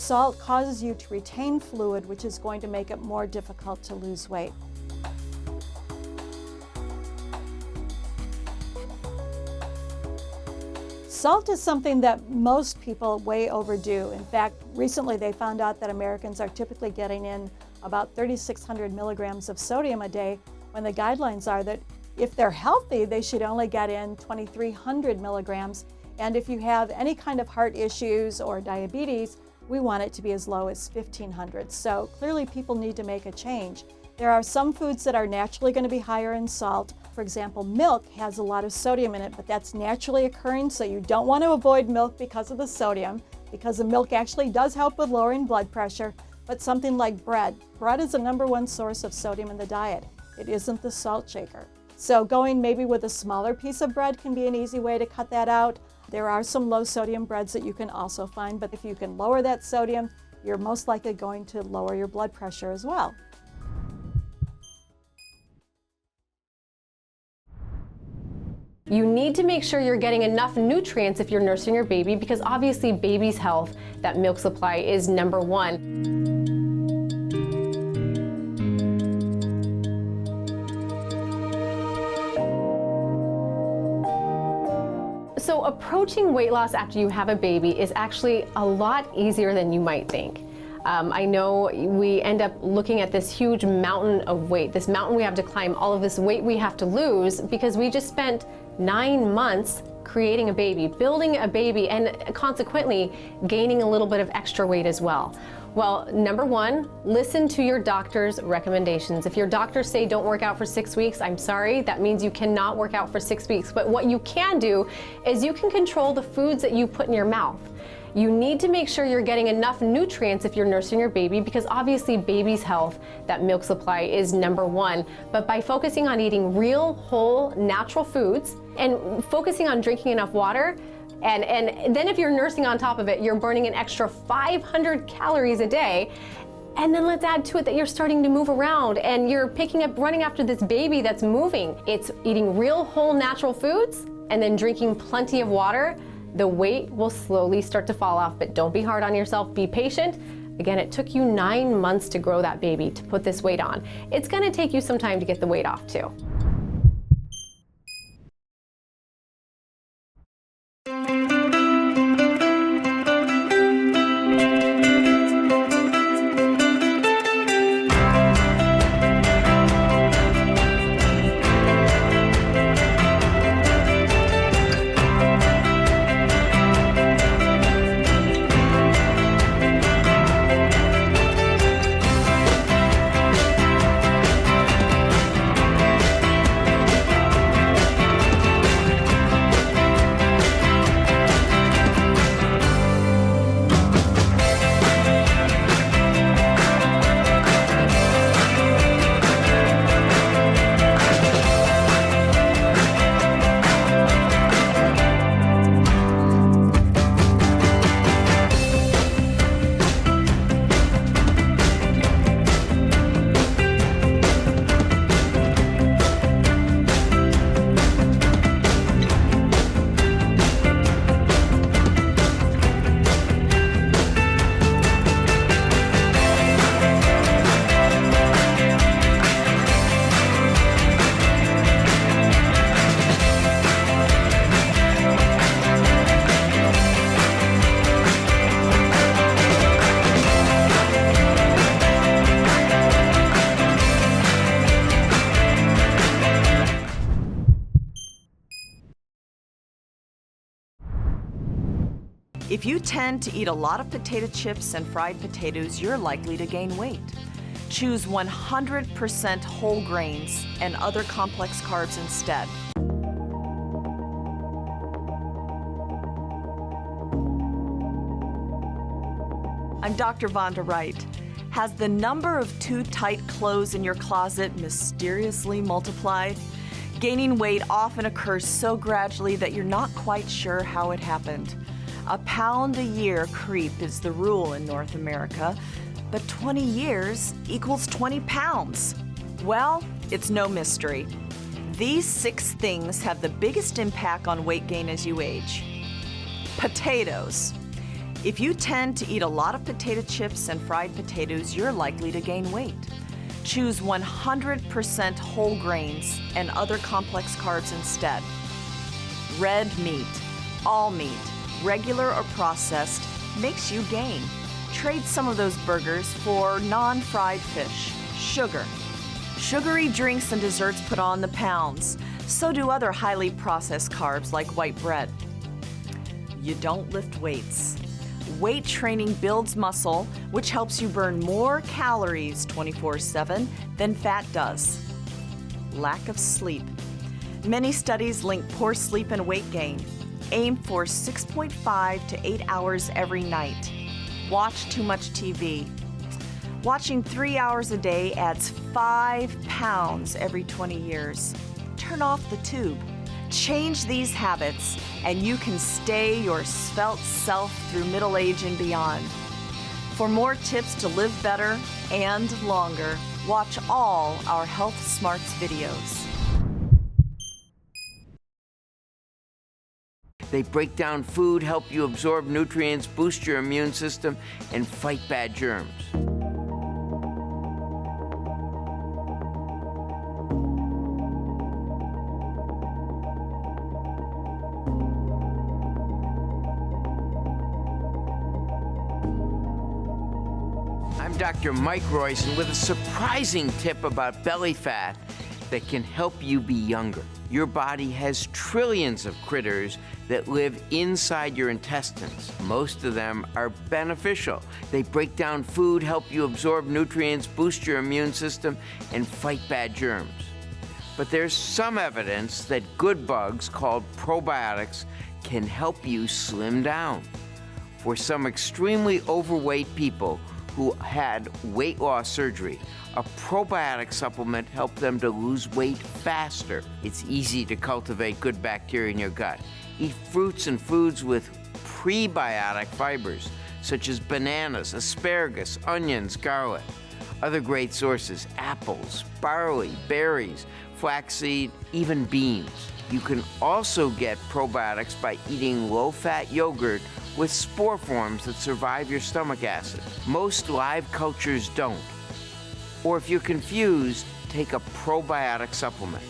salt causes you to retain fluid, which is going to make it more difficult to lose weight. Salt is something that most people way overdo. In fact, recently they found out that Americans are typically getting in about 3,600 milligrams of sodium a day, when the guidelines are that if they're healthy, they should only get in 2,300 milligrams. And if you have any kind of heart issues or diabetes, we want it to be as low as 1,500. So clearly people need to make a change. There are some foods that are naturally going to be higher in salt. For example, milk has a lot of sodium in it, but that's naturally occurring, so you don't want to avoid milk because of the sodium, because the milk actually does help with lowering blood pressure. But something like bread. Bread is the #1 source of sodium in the diet. It isn't the salt shaker. So going maybe with a smaller piece of bread can be an easy way to cut that out. There are some low sodium breads that you can also find, but if you can lower that sodium, you're most likely going to lower your blood pressure as well. You need to make sure you're getting enough nutrients if you're nursing your baby, because obviously baby's health, that milk supply, is #1. So approaching weight loss after you have a baby is actually a lot easier than you might think. I know we end up looking at this huge mountain of weight, this mountain we have to climb, all of this weight we have to lose because we just spent 9 months creating a baby, building a baby, and consequently gaining a little bit of extra weight as well. Well, #1, listen to your doctor's recommendations. If your doctors say don't work out for 6 weeks, I'm sorry, that means you cannot work out for 6 weeks. But what you can do is you can control the foods that you put in your mouth. You need to make sure you're getting enough nutrients if you're nursing your baby, because obviously baby's health, that milk supply, is #1. But by focusing on eating real, whole, natural foods and focusing on drinking enough water, and then if you're nursing on top of it, you're burning an extra 500 calories a day. And then let's add to it that you're starting to move around and you're picking up, running after this baby that's moving. It's eating real, whole, natural foods and then drinking plenty of water. The weight will slowly start to fall off, but don't be hard on yourself. Be patient. Again, it took you 9 months to grow that baby, to put this weight on. It's gonna take you some time to get the weight off too. If you tend to eat a lot of potato chips and fried potatoes, you're likely to gain weight. Choose 100% whole grains and other complex carbs instead. I'm Dr. Vonda Wright. Has the number of too tight clothes in your closet mysteriously multiplied? Gaining weight often occurs so gradually that you're not quite sure how it happened. A pound a year creep is the rule in North America, but 20 years equals 20 pounds. Well, it's no mystery. These 6 things have the biggest impact on weight gain as you age. Potatoes. If you tend to eat a lot of potato chips and fried potatoes, you're likely to gain weight. Choose 100% whole grains and other complex carbs instead. Red meat, all meat, regular or processed, makes you gain. Trade some of those burgers for non-fried fish, sugar. Sugary drinks and desserts put on the pounds. So do other highly processed carbs like white bread. You don't lift weights. Weight training builds muscle, which helps you burn more calories 24/7 than fat does. Lack of sleep. Many studies link poor sleep and weight gain. Aim for 6.5 to 8 hours every night. Watch too much TV. Watching 3 hours a day adds 5 pounds every 20 years. Turn off the tube. Change these habits, and you can stay your svelte self through middle age and beyond. For more tips to live better and longer, watch all our Health Smarts videos. They break down food, help you absorb nutrients, boost your immune system, and fight bad germs. I'm Dr. Mike Royson with a surprising tip about belly fat that can help you be younger. Your body has trillions of critters that live inside your intestines. Most of them are beneficial. They break down food, help you absorb nutrients, boost your immune system, and fight bad germs. But there's some evidence that good bugs, called probiotics, can help you slim down. For some extremely overweight people who had weight loss surgery, a probiotic supplement helped them to lose weight faster. It's easy to cultivate good bacteria in your gut. Eat fruits and foods with prebiotic fibers, such as bananas, asparagus, onions, garlic. Other great sources: apples, barley, berries, flaxseed, even beans. You can also get probiotics by eating low-fat yogurt with spore forms that survive your stomach acid. Most live cultures don't. Or if you're confused, take a probiotic supplement.